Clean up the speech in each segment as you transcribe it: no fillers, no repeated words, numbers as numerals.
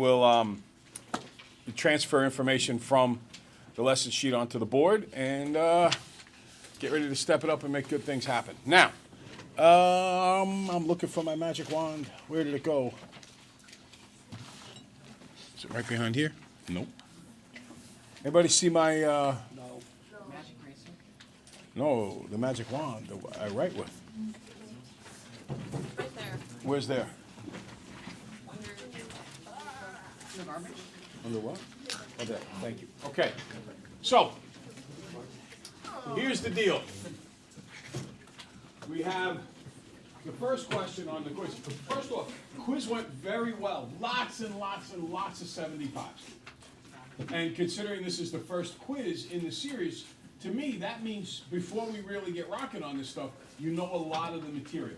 We'll transfer information from the lesson sheet onto the board and get ready to step it up and make good things happen. Now, I'm looking for my magic wand. Where did it go? Is it right behind here? Nope. Anybody see my? No. Magic eraser? No, the magic wand that I write with. Right there. Where's there? The garbage? Under what? Oh, there. Thank you. Okay. So, here's the deal. We have the first question on the quiz. First off, quiz went very well. Lots and lots and lots of 75s. And considering this is the first quiz in the series, to me, that means before we really get rocking on this stuff, you know a lot of the material.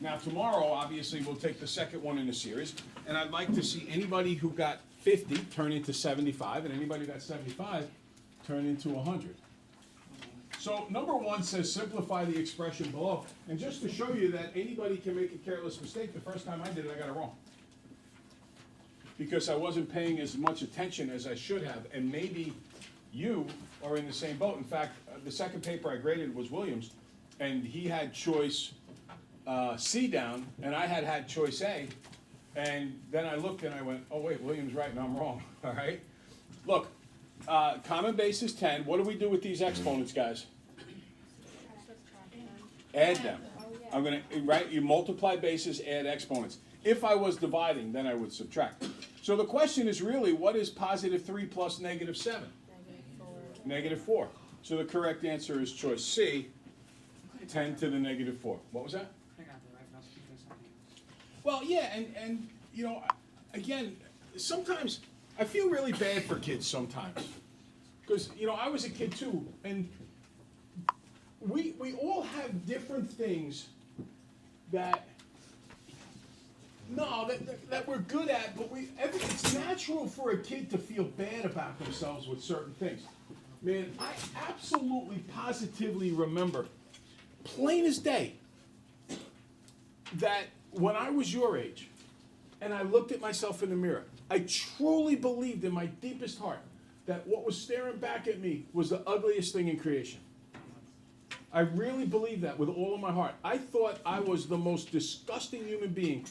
Now, tomorrow, obviously, we'll take the second one in the series, and I'd like to see anybody who got 50 turn into 75, and anybody who got 75 turn into 100. So, number one says simplify the expression below. And just to show you that anybody can make a careless mistake, the first time I did it, I got it wrong. Because I wasn't paying as much attention as I should have, and maybe you are in the same boat. In fact, the second paper I graded was Williams, and he had choice C down, and I had choice A, and then I looked and I went, oh wait, Williams right and I'm wrong, all right? Look, common base is 10. What do we do with these exponents, guys? Add them. I'm gonna, right, you multiply bases, add exponents. If I was dividing, then I would subtract. So the question is really, what is positive 3 plus negative 7? Negative 4. So the correct answer is choice C, 10 to the negative 4. What was that? I got that right, but I'll speak to something else. Well, yeah, and you know, again, sometimes I feel really bad for kids sometimes. Because, you know, I was a kid too, and we all have different things that that we're good at, but it's natural for a kid to feel bad about themselves with certain things. Man, I absolutely positively remember, plain as day, that when I was your age and I looked at myself in the mirror, I truly believed in my deepest heart that what was staring back at me was the ugliest thing in creation. I really believed that with all of my heart. I thought I was the most disgusting human being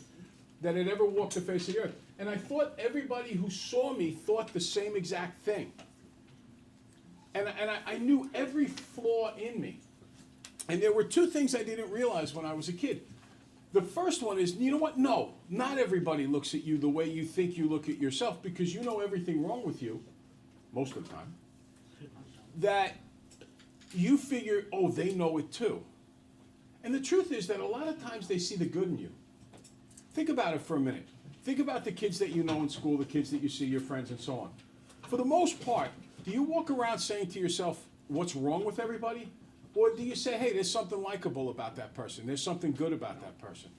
that had ever walked the face of the earth. And I thought everybody who saw me thought the same exact thing. And I knew every flaw in me. And there were two things I didn't realize when I was a kid. The first one is, you know what? No, not everybody looks at you the way you think you look at yourself, because you know everything wrong with you, most of the time, that you figure, oh, they know it too. And the truth is that a lot of times they see the good in you. Think about it for a minute. Think about the kids that you know in school, the kids that you see, your friends, and so on. For the most part, do you walk around saying to yourself, what's wrong with everybody? Or do you say, hey, there's something likable about that person. There's something good about that person.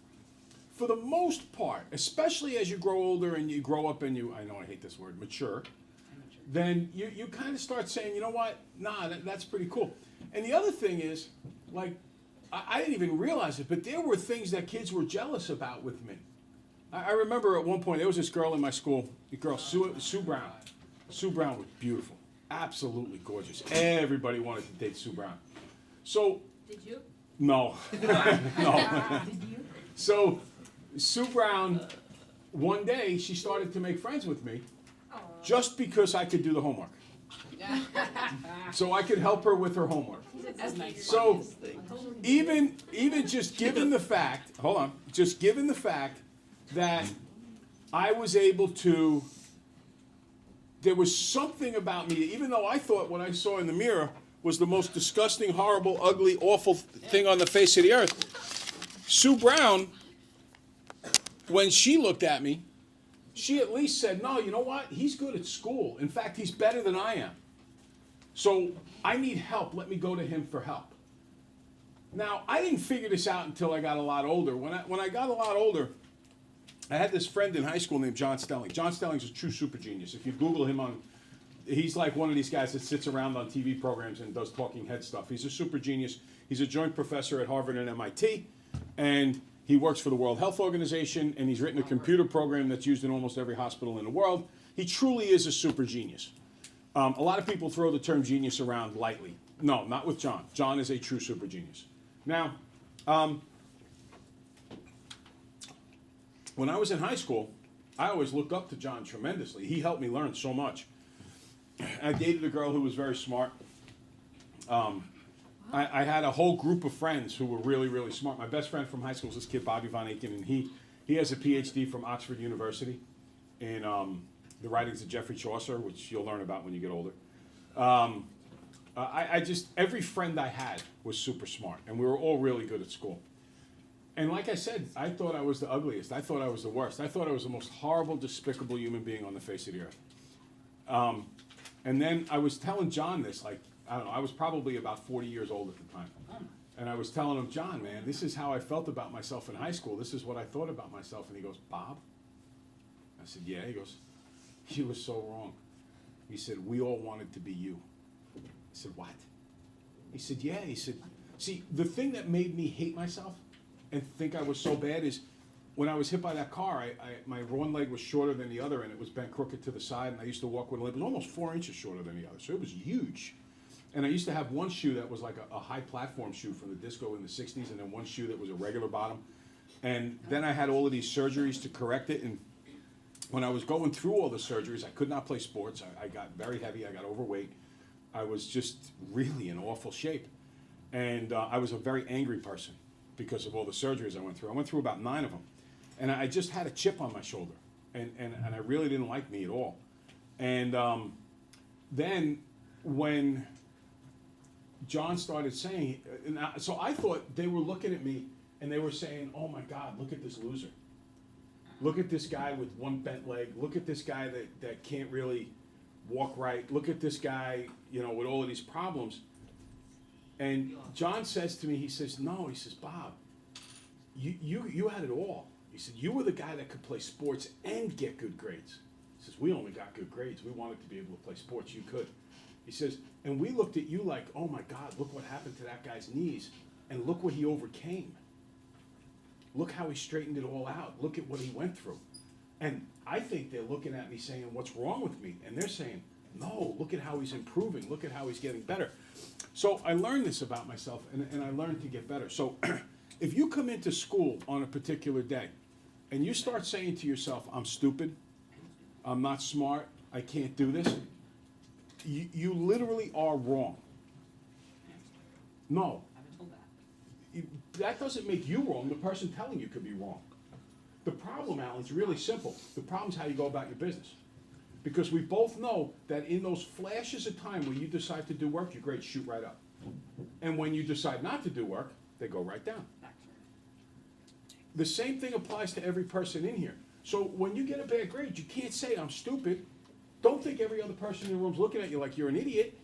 For the most part, especially as you grow older and you grow up and you, I know I hate this word, mature, then you kind of start saying, you know what, nah, that's pretty cool. And the other thing is, like, I didn't even realize it, but there were things that kids were jealous about with me. I remember at one point, there was this girl in my school, the girl, Sue Brown. Sue Brown was beautiful, absolutely gorgeous. Everybody wanted to date Sue Brown. So, Did you? no, no. Did you? So, Sue Brown, one day, she started to make friends with me just because I could do the homework. So I could help her with her homework. So, even just given the fact, hold on, just given the fact that I was able to, there was something about me, even though I thought what I saw in the mirror was the most disgusting, horrible, ugly, awful thing on the face of the earth. Sue Brown, when she looked at me, she at least said, no, you know what? He's good at school. In fact, he's better than I am. So I need help. Let me go to him for help. Now, I didn't figure this out until I got a lot older. When I got a lot older, I had this friend in high school named John Stelling. John Stelling's a true super genius. If you Google him he's like one of these guys that sits around on TV programs and does talking head stuff. He's a super genius. He's a joint professor at Harvard and MIT, and He works for the World Health Organization, and he's written a computer program that's used in almost every hospital in the world. He truly is a super genius. A lot of people throw the term genius around lightly. No, not with John. John is a true super genius. Now, when I was in high school, I always looked up to John tremendously. He helped me learn so much. I dated a girl who was very smart. I had a whole group of friends who were really, really smart. My best friend from high school is this kid, Bobby Von Aken, and he has a PhD from Oxford University in the writings of Geoffrey Chaucer, which you'll learn about when you get older. Every friend I had was super smart, and we were all really good at school. And like I said, I thought I was the ugliest. I thought I was the worst. I thought I was the most horrible, despicable human being on the face of the earth. And then I was telling John this, like, I don't know, I was probably about 40 years old at the time. And I was telling him, John, man, this is how I felt about myself in high school. This is what I thought about myself. And he goes, Bob? I said, yeah. He goes, you were so wrong. He said, we all wanted to be you. I said, what? He said, yeah. He said, see, the thing that made me hate myself and think I was so bad is when I was hit by that car, my one leg was shorter than the other, and it was bent crooked to the side, and I used to walk with a leg. It was almost 4 inches shorter than the other, so it was huge. And I used to have one shoe that was like a high platform shoe from the disco in the 60s, and then one shoe that was a regular bottom. And then I had all of these surgeries to correct it, and when I was going through all the surgeries, I could not play sports. I got very heavy, I got overweight. I was just really in awful shape. And I was a very angry person because of all the surgeries I went through. I went through about 9 of them. And I just had a chip on my shoulder, and I really didn't like me at all. And then when John started saying, so I thought they were looking at me and they were saying, oh my God, look at this loser. Look at this guy with one bent leg. Look at this guy that can't really walk right. Look at this guy, you know, with all of these problems. And John says to me, he says, no, he says, Bob, you had it all. He said, you were the guy that could play sports and get good grades. He says, we only got good grades. We wanted to be able to play sports. You could. He says, and we looked at you like, oh my God, look what happened to that guy's knees. And look what he overcame. Look how he straightened it all out. Look at what he went through. And I think they're looking at me saying, what's wrong with me? And they're saying, no, look at how he's improving. Look at how he's getting better. So I learned this about myself, and I learned to get better. So if you come into school on a particular day, and you start saying to yourself, I'm stupid, I'm not smart, I can't do this, you literally are wrong. No. I've been told that. That doesn't make you wrong. The person telling you could be wrong. The problem, Alan, is really simple. The problem is how you go about your business. Because we both know that in those flashes of time where you decide to do work, your grades shoot right up. And when you decide not to do work, they go right down. The same thing applies to every person in here. So when you get a bad grade, you can't say, I'm stupid. Don't think every other person in the room's looking at you like you're an idiot.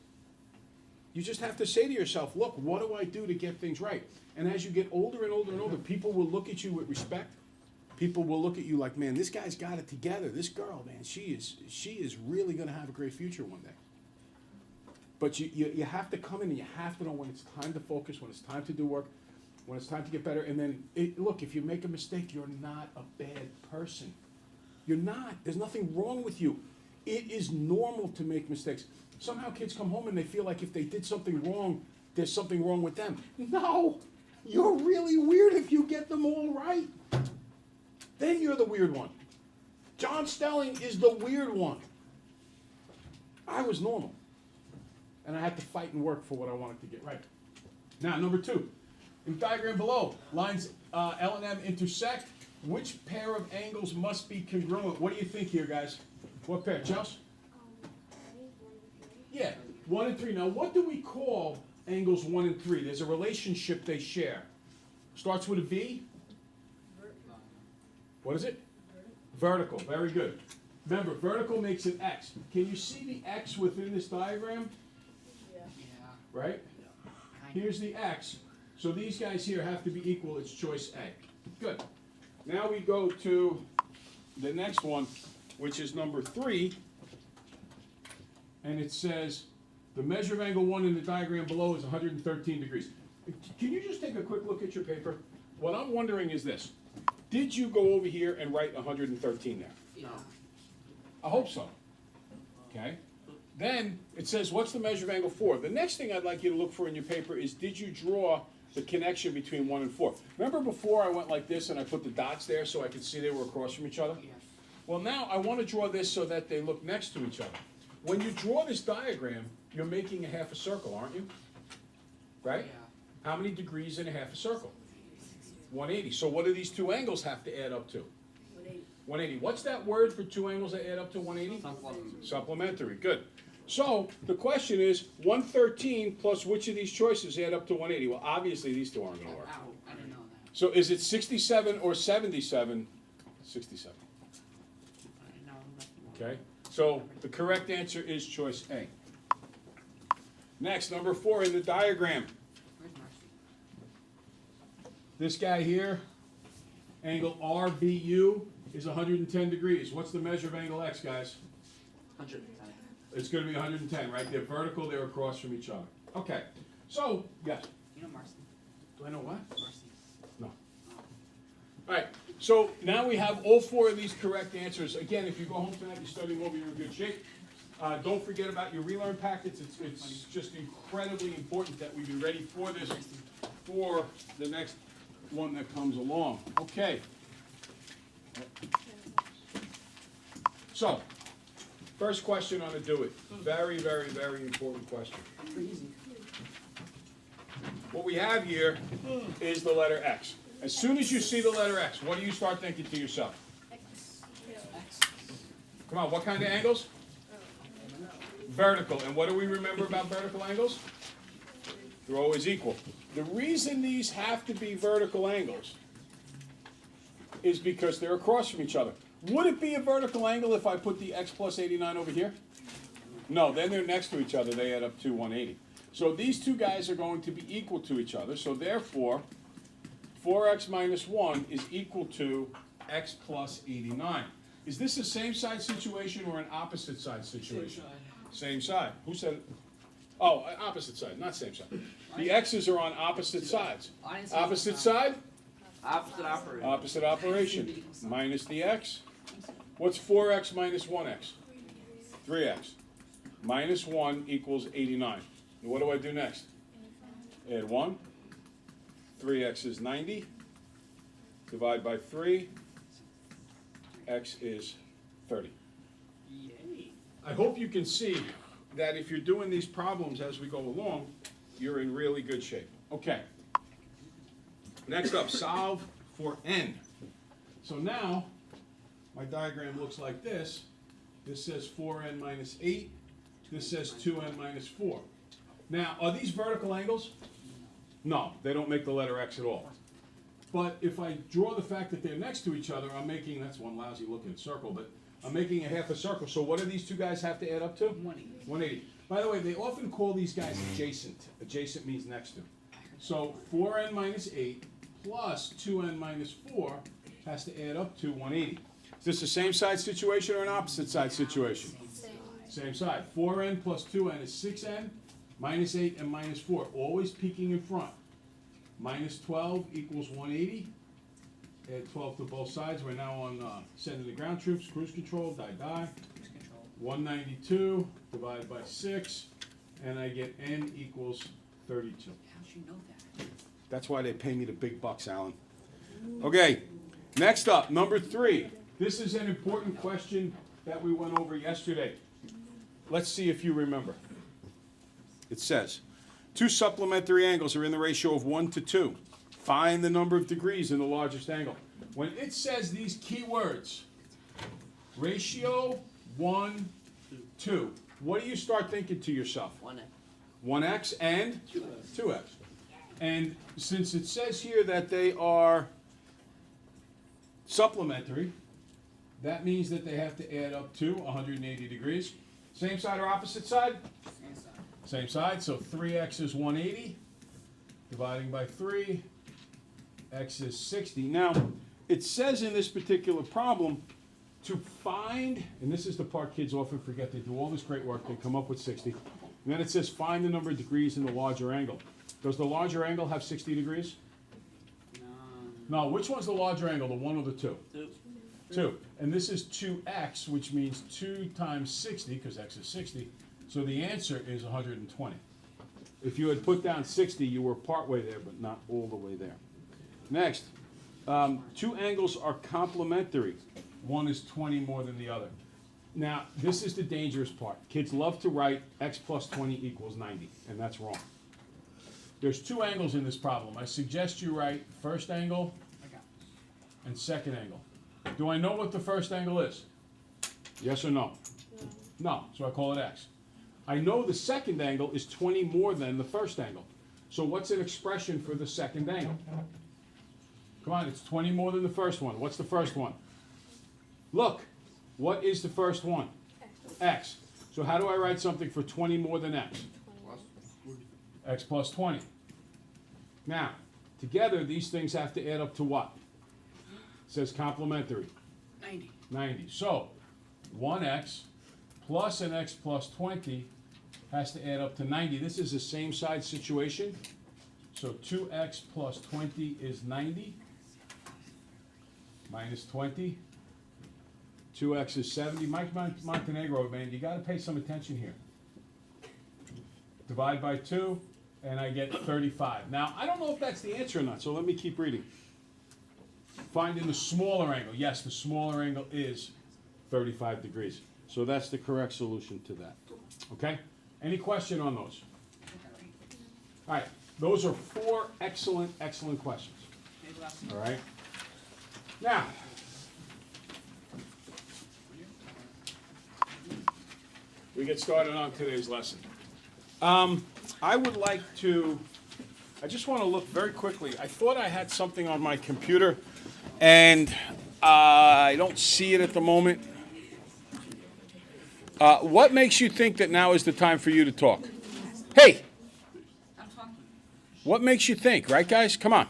You just have to say to yourself, look, what do I do to get things right? And as you get older and older and older, people will look at you with respect. People will look at you like, man, this guy's got it together. This girl, man, she is really going to have a great future one day. But you have to come in and you have to know when it's time to focus, when it's time to do work, when it's time to get better. And then, look, if you make a mistake, you're not a bad person. You're not. There's nothing wrong with you. It is normal to make mistakes. Somehow kids come home and they feel like if they did something wrong, there's something wrong with them. No, you're really weird if you get them all right. Then you're the weird one. John Stelling is the weird one. I was normal. And I had to fight and work for what I wanted to get right. Now, number 2. In the diagram below, lines L and M intersect. Which pair of angles must be congruent? What do you think here, guys? What pair? Chelsea? Yeah, 1 and 3. Now, what do we call angles 1 and 3? There's a relationship they share. Starts with a V. What is it? Vertical. Very good. Remember, vertical makes an X. Can you see the X within this diagram? Yeah. Right? Here's the X. So these guys here have to be equal. It's choice A. Good. Now we go to the next one, which is number 3. And it says the measure of angle 1 in the diagram below is 113 degrees. Can you just take a quick look at your paper? What I'm wondering is this. did you go over here and write 113 there? No. I hope so. Okay? Then it says, what's the measure of angle 4? The next thing I'd like you to look for in your paper is, did you draw the connection between 1 and 4? Remember before I went like this and I put the dots there so I could see they were across from each other? Yes. Well, now I want to draw this so that they look next to each other. When you draw this diagram, you're making a half a circle, aren't you? Right? Yeah. How many degrees in a half a circle? 180. So what do these two angles have to add up to? 180. What's that word for two angles that add up to 180? Supplementary. Good. So the question is, 113 plus which of these choices add up to 180? Well, obviously these two aren't going to work. Ow, I didn't know that. So is it 67 or 77? 67. I didn't know that. Okay? So the correct answer is choice A. Next, number 4 in the diagram. Where's Marcy? This guy here, angle RBU is 110 degrees. What's the measure of angle X, guys? 110. It's going to be 110, right? They're vertical, they're across from each other. Okay, so, yes. You know Marcy? Do I know what? Marcy. No. All right, so now we have all 4 of these correct answers. Again, if you go home tonight, you study them over, you're in good shape. Don't forget about your relearn packets. It's just incredibly important that we be ready for this, for the next one that comes along. Okay. So, first question on the do it. Very, very, very important question. Easy. What we have here is the letter X. As soon as you see the letter X, what do you start thinking to yourself? Come on, what kind of angles? Vertical. And what do we remember about vertical angles? They're always equal. The reason these have to be vertical angles is because they're across from each other. Would it be a vertical angle if I put the X plus 89 over here? No, then they're next to each other. They add up to 180. So these two guys are going to be equal to each other. So therefore, 4x minus 1 is equal to x plus 89. Is this a same side situation or an opposite side situation? Same side. Who said it? Oh, opposite side, not same side. The x's are on opposite sides. I didn't say Opposite side? Opposite operator. Opposite operation. Minus the x. What's 4x minus 1x? 3x. Minus 1 equals 89. And what do I do next? Add 1. 3x is 90. Divide by 3. X is 30. Yay. I hope you can see that if you're doing these problems as we go along, you're in really good shape. Okay. Next up, solve for n. So now, my diagram looks like this. This says 4n minus 8. This says 2n minus 4. Now, are these vertical angles? No, they don't make the letter X at all. But if I draw the fact that they're next to each other, I'm making, that's one lousy looking circle, but I'm making a half a circle. So what do these two guys have to add up to? 180. 180. By the way, they often call these guys adjacent. Adjacent means next to. So 4n minus 8 plus 2n minus 4 has to add up to 180. Is this a same side situation or an opposite side situation? Same side. 4n plus 2n is 6n, minus 8 and minus 4. Always peeking in front. Minus 12 equals 180. Add 12 to both sides. We're now on sending the ground troops, cruise control, die. Cruise control. 192 divided by 6, and I get n equals 32. How'd you know that? That's why they pay me the big bucks, Alan. Okay, next up, number 3. This is an important question that we went over yesterday. Let's see if you remember. It says, 2 supplementary angles are in the ratio of 1 to 2. Find the number of degrees in the largest angle. When it says these key words, ratio 1, 2, what do you start thinking to yourself? 1x. 1x and 2x. And since it says here that they are supplementary, that means that they have to add up to 180 degrees. Same side or opposite side? Same side. Same side, so 3x is 180. Dividing by 3, x is 60. Now, it says in this particular problem to find, and this is the part kids often forget, they do all this great work, they come up with 60. And then it says find the number of degrees in the larger angle. Does the larger angle have 60 degrees? No, which one's the larger angle, the 1 or the 2? 2. And this is 2x, which means 2 times 60, because x is 60. So the answer is 120. If you had put down 60, you were partway there, but not all the way there. Next, 2 angles are complementary. One is 20 more than the other. Now, this is the dangerous part. Kids love to write x plus 20 equals 90, and that's wrong. There's 2 angles in this problem. I suggest you write first angle I got and second angle. Do I know what the first angle is? Yes or no? No, so I call it x. I know the second angle is 20 more than the first angle. So what's an expression for the second angle? Come on, it's 20 more than the first one. What's the first one? Look, what is the first one? X. So how do I write something for 20 more than x? X plus 20. Now, together these things have to add up to what? It says complementary. 90. 90. So 1x plus an x plus 20 has to add up to 90. This is a same side situation. So 2x plus 20 is 90. Minus 20. 2x is 70. Mike Montenegro, man, you got to pay some attention here. Divide by 2, and I get 35. Now, I don't know if that's the answer or not, so let me keep reading. Finding the smaller angle. Yes, the smaller angle is 35 degrees. So that's the correct solution to that. Okay? Any question on those? All right. Those are 4 excellent, excellent questions. Maybe last All right? Now, we get started on today's lesson. I would like to, I just want to look very quickly. I thought I had something on my computer, and I don't see it at the moment. What makes you think that now is the time for you to talk? Hey, I'm talking. what makes you think, right, guys? Come on.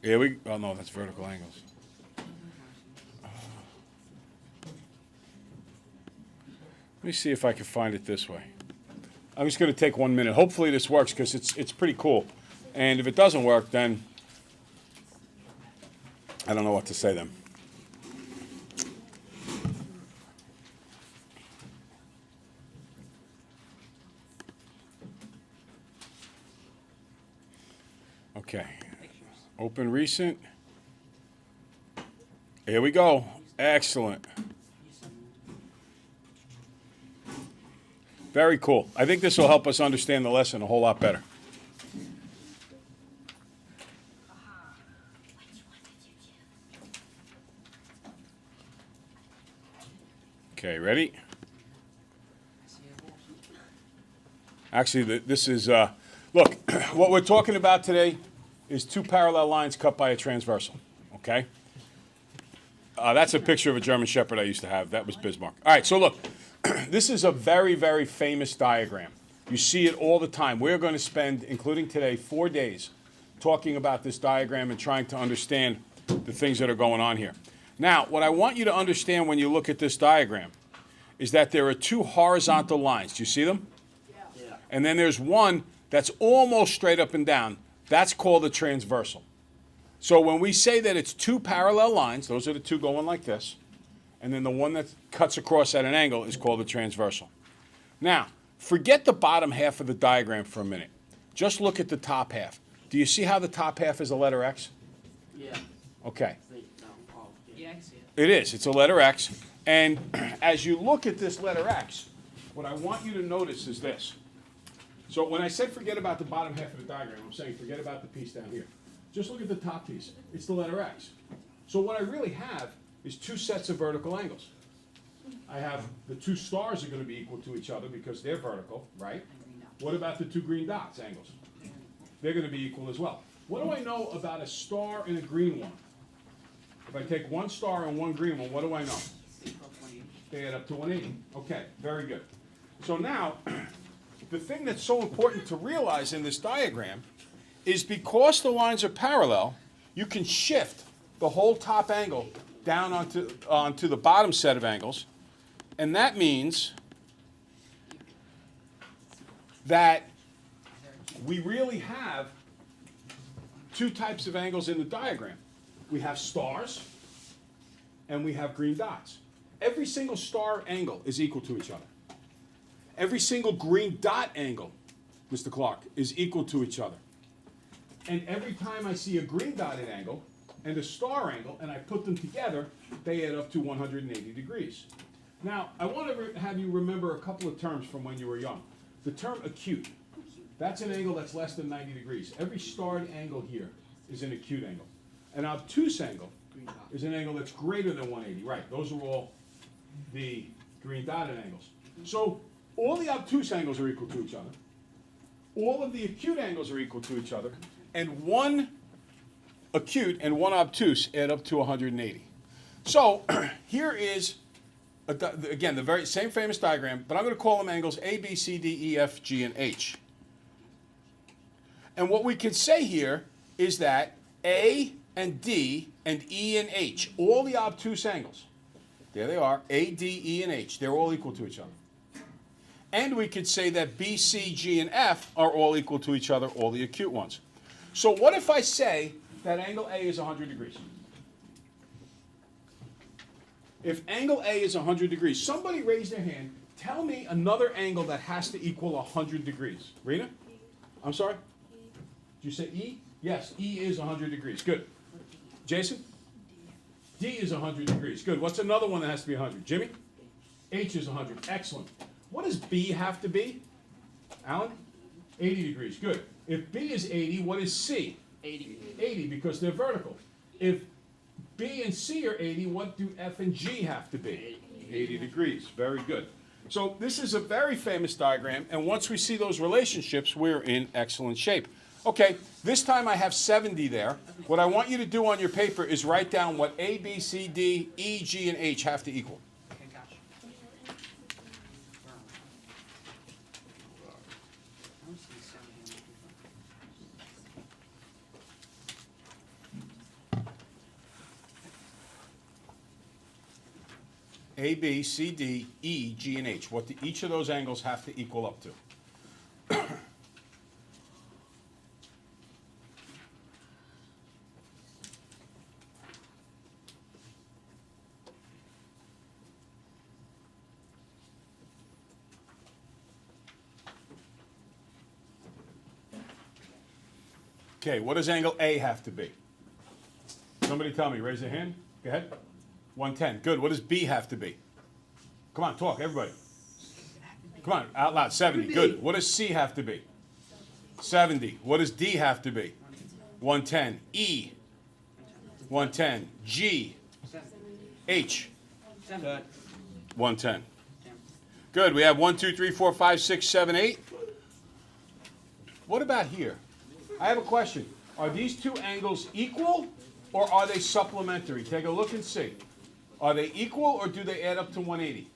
Here we, oh no, that's vertical angles. Let me see if I can find it this way. I'm just going to take 1 minute. Hopefully this works because it's pretty cool. And if it doesn't work, then I don't know what to say then. Okay. Open recent. Here we go. Excellent. Very cool. I think this will help us understand the lesson a whole lot better. Okay, ready? Actually, this is, look, what we're talking about today is 2 parallel lines cut by a transversal, okay? That's a picture of a German Shepherd I used to have. That was Bismarck. All right, so look, this is a very, very famous diagram. You see it all the time. We're going to spend, including today, 4 days talking about this diagram and trying to understand the things that are going on here. Now, what I want you to understand when you look at this diagram is that there are 2 horizontal lines. Do you see them? Yeah. And then there's one that's almost straight up and down. That's called a transversal. So when we say that it's 2 parallel lines, those are the 2 going like this, and then the one that cuts across at an angle is called a transversal. Now, forget the bottom half of the diagram for a minute. Just look at the top half. Do you see how the top half is a letter X? Yeah. Okay. Yeah, I can see it. It is. It's a letter X. And as you look at this letter X, what I want you to notice is this. So when I said forget about the bottom half of the diagram, I'm saying forget about the piece down here. Just look at the top piece. It's the letter X. So what I really have is 2 sets of vertical angles. I have the 2 stars are going to be equal to each other because they're vertical, right? What about the 2 green dots angles? They're going to be equal as well. What do I know about a star and a green one? If I take 1 star and 1 green one, what do I know? They add up to 180. Okay, very good. So now, the thing that's so important to realize in this diagram is because the lines are parallel, you can shift the whole top angle down onto the bottom set of angles, and that means that we really have two types of angles in the diagram. We have stars and we have green dots. Every single star angle is equal to each other. Every single green dot angle, Mr. Clark, is equal to each other. And every time I see a green dotted angle and a star angle, and I put them together, they add up to 180 degrees. Now, I want to have you remember a couple of terms from when you were young. The term acute, that's an angle that's less than 90 degrees. Every starred angle here is an acute angle. An obtuse angle is an angle that's greater than 180. Right, those are all the green dotted angles. So all the obtuse angles are equal to each other. All of the acute angles are equal to each other. And one acute and one obtuse add up to 180. So here is, again, the very same famous diagram, but I'm going to call them angles A, B, C, D, E, F, G, and H. And what we can say here is that A and D and E and H, all the obtuse angles, there they are, A, D, E, and H, they're all equal to each other. And we could say that B, C, G, and F are all equal to each other, all the acute ones. So what if I say that angle A is 100 degrees? If angle A is 100 degrees, somebody raise their hand, tell me another angle that has to equal 100 degrees. Rena? I'm sorry? Did you say E? Yes, E is 100 degrees. Good. Jason? D is 100 degrees. Good. What's another one that has to be 100? Jimmy? H is 100. Excellent. What does B have to be? Alan? 80 degrees. Good. If B is 80, what is C? 80. 80 because they're vertical. If B and C are 80, what do F and G have to be? 80 degrees. Very good. So this is a very famous diagram, and once we see those relationships, we're in excellent shape. Okay, this time I have 70 there. What I want you to do on your paper is write down what A, B, C, D, E, G, and H have to equal. Okay, gotcha. I was thinking 70. A, B, C, D, E, G, and H. What do each of those angles have to equal up to? Okay, what does angle A have to be? Somebody tell me, raise their hand. Go ahead. 110. Good. What does B have to be? Come on, talk, everybody. Come on, out loud. 70. Good. What does C have to be? 70. What does D have to be? 110. E. 110. G. H. 110. Good. We have 1, 2, 3, 4, 5, 6, 7, 8. What about here? I have a question. Are these two angles equal or are they supplementary? Take a look and see. Are they equal or do they add up to 180?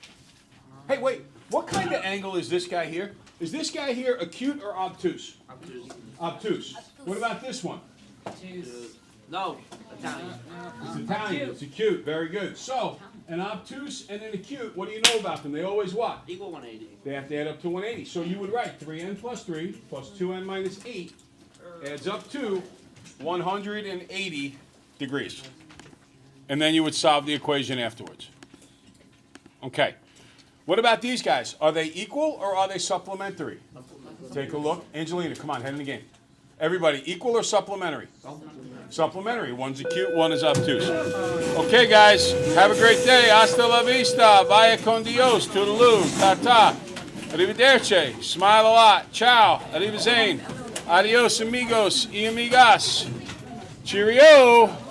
Hey, wait. What kind of angle is this guy here? Is this guy here acute or obtuse? Obtuse. Obtuse. What about this one? No, Italian. It's Italian. It's acute. Very good. So, an obtuse and an acute, what do you know about them? They always what? Equal 180. They have to add up to 180. So you would write 3n plus 3 plus 2n minus 8 adds up to 180 degrees. And then you would solve the equation afterwards. Okay. What about these guys? Are they equal or are they supplementary? Take a look. Angelina, come on, head in the game. Everybody, equal or supplementary? Supplementary. One's acute, one is obtuse. Okay, guys, have a great day. Hasta la vista. Vaya con Dios. Toodaloo. Ta-ta. Arrivederci. Smile a lot. Ciao. Arrivederci. Adios, amigos y amigas. Cheerio.